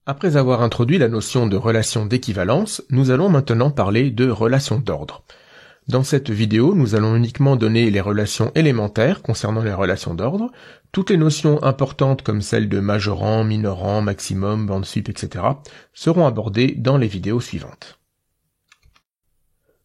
Après avoir introduit la notion de relation d'équivalence, nous allons maintenant parler de relation d'ordre. Dans cette vidéo, nous allons uniquement donner les relations élémentaires concernant les relations d'ordre. Toutes les notions importantes comme celles de majorant, minorant, maximum, bande sup, etc. seront abordées dans les vidéos suivantes.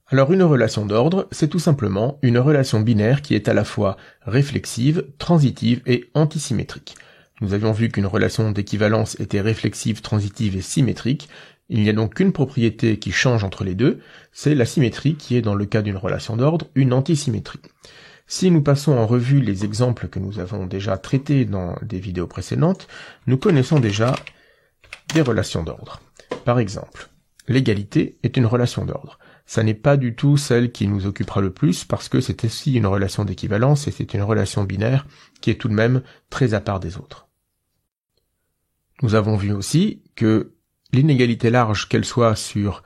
Alors une relation d'ordre, c'est tout simplement une relation binaire qui est à la fois réflexive, transitive et antisymétrique. Nous avions vu qu'une relation d'équivalence était réflexive, transitive et symétrique. Il n'y a donc qu'une propriété qui change entre les deux, c'est la symétrie qui est dans le cas d'une relation d'ordre une antisymétrie. Si nous passons en revue les exemples que nous avons déjà traités dans des vidéos précédentes, nous connaissons déjà des relations d'ordre. Par exemple, l'égalité est une relation d'ordre. Ça n'est pas du tout celle qui nous occupera le plus parce que c'est aussi une relation d'équivalence et c'est une relation binaire qui est tout de même très à part des autres. Nous avons vu aussi que l'inégalité large, qu'elle soit sur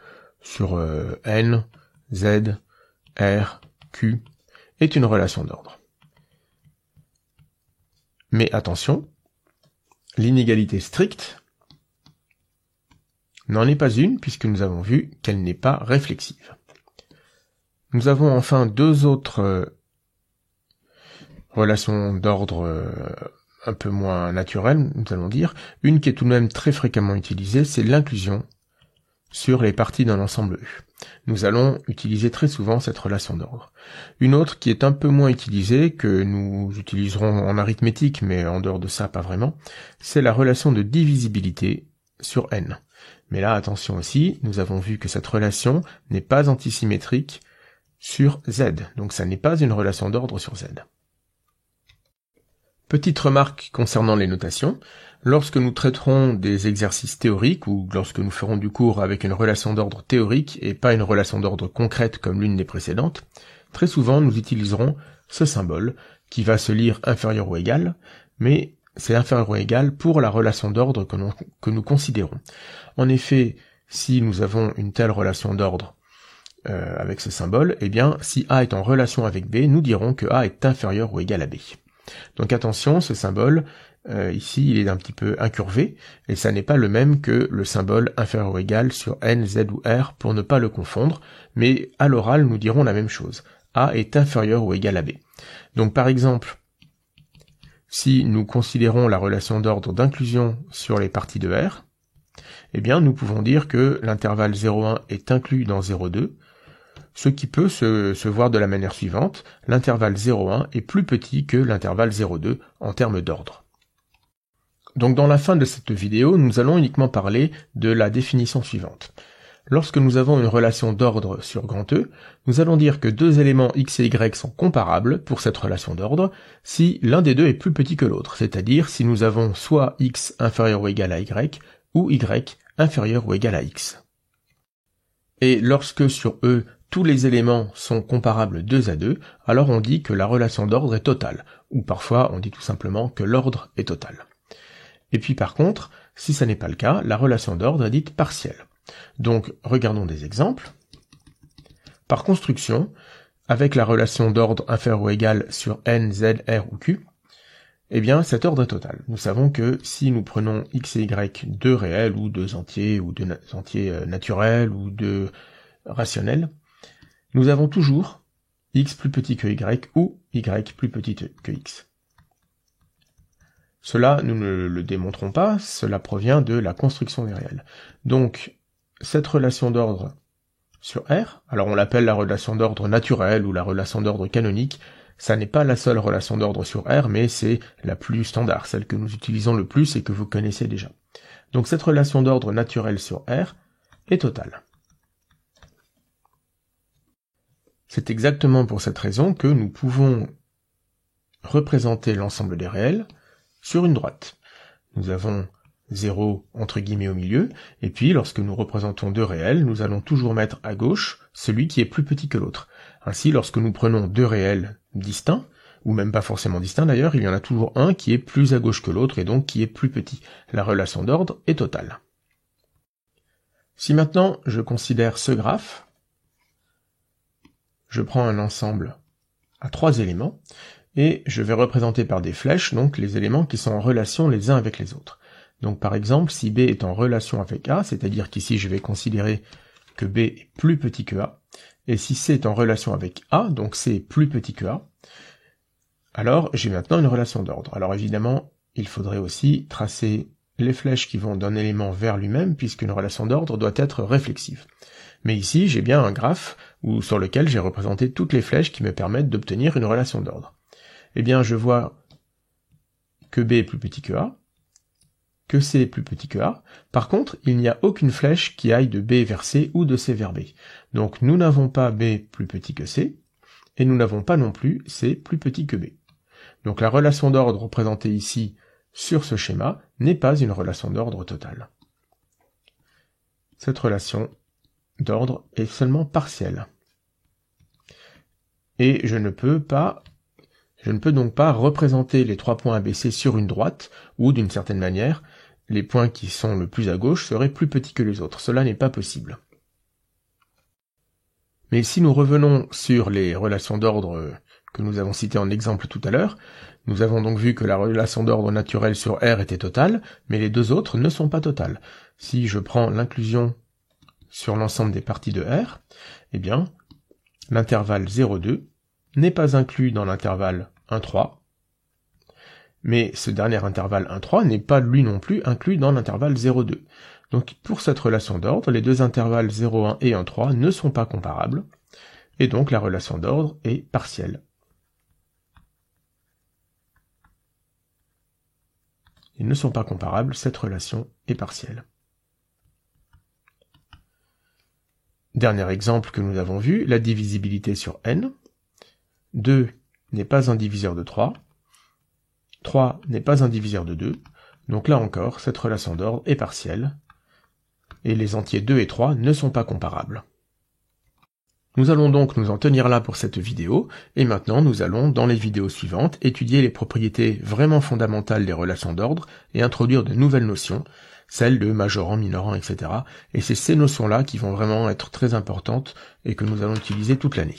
n, z, r, q, est une relation d'ordre. Mais attention, l'inégalité stricte n'en est pas une puisque nous avons vu qu'elle n'est pas réflexive. Nous avons enfin deux autres relations d'ordre un peu moins naturelles, nous allons dire. Une qui est tout de même très fréquemment utilisée, c'est l'inclusion sur les parties d'un ensemble U. Nous allons utiliser très souvent cette relation d'ordre. Une autre qui est un peu moins utilisée, que nous utiliserons en arithmétique, mais en dehors de ça, pas vraiment, c'est la relation de divisibilité sur n. Mais là, attention aussi, nous avons vu que cette relation n'est pas antisymétrique sur z, donc ça n'est pas une relation d'ordre sur z. Petite remarque concernant les notations, lorsque nous traiterons des exercices théoriques ou lorsque nous ferons du cours avec une relation d'ordre théorique et pas une relation d'ordre concrète comme l'une des précédentes, très souvent nous utiliserons ce symbole qui va se lire inférieur ou égal, mais c'est inférieur ou égal pour la relation d'ordre que nous considérons. En effet, si nous avons une telle relation d'ordre avec ce symbole, eh bien, si A est en relation avec B, nous dirons que A est inférieur ou égal à B. Donc attention, ce symbole, ici, il est un petit peu incurvé, et ça n'est pas le même que le symbole inférieur ou égal sur n, z ou r, pour ne pas le confondre, mais à l'oral, nous dirons la même chose. A est inférieur ou égal à B. Donc par exemple, si nous considérons la relation d'ordre d'inclusion sur les parties de R, eh bien nous pouvons dire que l'intervalle 0,1 est inclus dans 0,2, ce qui peut se voir de la manière suivante, l'intervalle 0,1 est plus petit que l'intervalle 0,2 en termes d'ordre. Donc dans la fin de cette vidéo, nous allons uniquement parler de la définition suivante. Lorsque nous avons une relation d'ordre sur grand E, nous allons dire que deux éléments x et y sont comparables pour cette relation d'ordre si l'un des deux est plus petit que l'autre, c'est-à-dire si nous avons soit x inférieur ou égal à y ou y inférieur ou égal à x. Et lorsque sur E, tous les éléments sont comparables 2 à 2, alors on dit que la relation d'ordre est totale, ou parfois on dit tout simplement que l'ordre est total. Et puis par contre, si ça n'est pas le cas, la relation d'ordre est dite partielle. Donc regardons des exemples. Par construction, avec la relation d'ordre inférieur ou égal sur n, z, r ou q, eh bien cet ordre est total. Nous savons que si nous prenons x et y deux réels ou deux entiers naturels ou deux rationnels, nous avons toujours x plus petit que y ou y plus petit que x. Cela, nous ne le démontrons pas, cela provient de la construction des réels. Donc, cette relation d'ordre sur R, alors on l'appelle la relation d'ordre naturelle ou la relation d'ordre canonique, ça n'est pas la seule relation d'ordre sur R, mais c'est la plus standard, celle que nous utilisons le plus et que vous connaissez déjà. Donc cette relation d'ordre naturelle sur R est totale. C'est exactement pour cette raison que nous pouvons représenter l'ensemble des réels sur une droite. Nous avons 0 entre guillemets au milieu, et puis lorsque nous représentons deux réels, nous allons toujours mettre à gauche celui qui est plus petit que l'autre. Ainsi, lorsque nous prenons deux réels distincts, ou même pas forcément distincts d'ailleurs, il y en a toujours un qui est plus à gauche que l'autre et donc qui est plus petit. La relation d'ordre est totale. Si maintenant je considère ce graphe, je prends un ensemble à 3 éléments, et je vais représenter par des flèches donc les éléments qui sont en relation les uns avec les autres. Donc par exemple, si B est en relation avec A, c'est-à-dire qu'ici je vais considérer que B est plus petit que A, et si C est en relation avec A, donc C est plus petit que A, alors j'ai maintenant une relation d'ordre. Alors évidemment, il faudrait aussi tracer les flèches qui vont d'un élément vers lui-même, puisqu'une relation d'ordre doit être réflexive. Mais ici, j'ai bien un graphe sur lequel j'ai représenté toutes les flèches qui me permettent d'obtenir une relation d'ordre. Eh bien, je vois que B est plus petit que A, que C est plus petit que A. Par contre, il n'y a aucune flèche qui aille de B vers C ou de C vers B. Donc nous n'avons pas B plus petit que C, et nous n'avons pas non plus C plus petit que B. Donc la relation d'ordre représentée ici sur ce schéma n'est pas une relation d'ordre totale. Cette relation d'ordre est seulement partielle. Et je ne peux donc pas représenter les 3 points ABC sur une droite, ou d'une certaine manière, les points qui sont le plus à gauche seraient plus petits que les autres. Cela n'est pas possible. Mais si nous revenons sur les relations d'ordre que nous avons citées en exemple tout à l'heure, nous avons donc vu que la relation d'ordre naturelle sur R était totale, mais les deux autres ne sont pas totales. Si je prends l'inclusion sur l'ensemble des parties de R, eh bien, l'intervalle 0,2 n'est pas inclus dans l'intervalle 1,3, mais ce dernier intervalle 1,3 n'est pas lui non plus inclus dans l'intervalle 0,2. Donc pour cette relation d'ordre, les deux intervalles 0,1 et 1,3 ne sont pas comparables, et donc la relation d'ordre est partielle. Ils ne sont pas comparables, cette relation est partielle. Dernier exemple que nous avons vu, la divisibilité sur n. 2 n'est pas un diviseur de 3. 3 n'est pas un diviseur de 2. Donc là encore, cette relation d'ordre est partielle. Et les entiers 2 et 3 ne sont pas comparables. Nous allons donc nous en tenir là pour cette vidéo, et maintenant nous allons, dans les vidéos suivantes, étudier les propriétés vraiment fondamentales des relations d'ordre et introduire de nouvelles notions, celles de majorant, minorant, etc. Et c'est ces notions-là qui vont vraiment être très importantes et que nous allons utiliser toute l'année.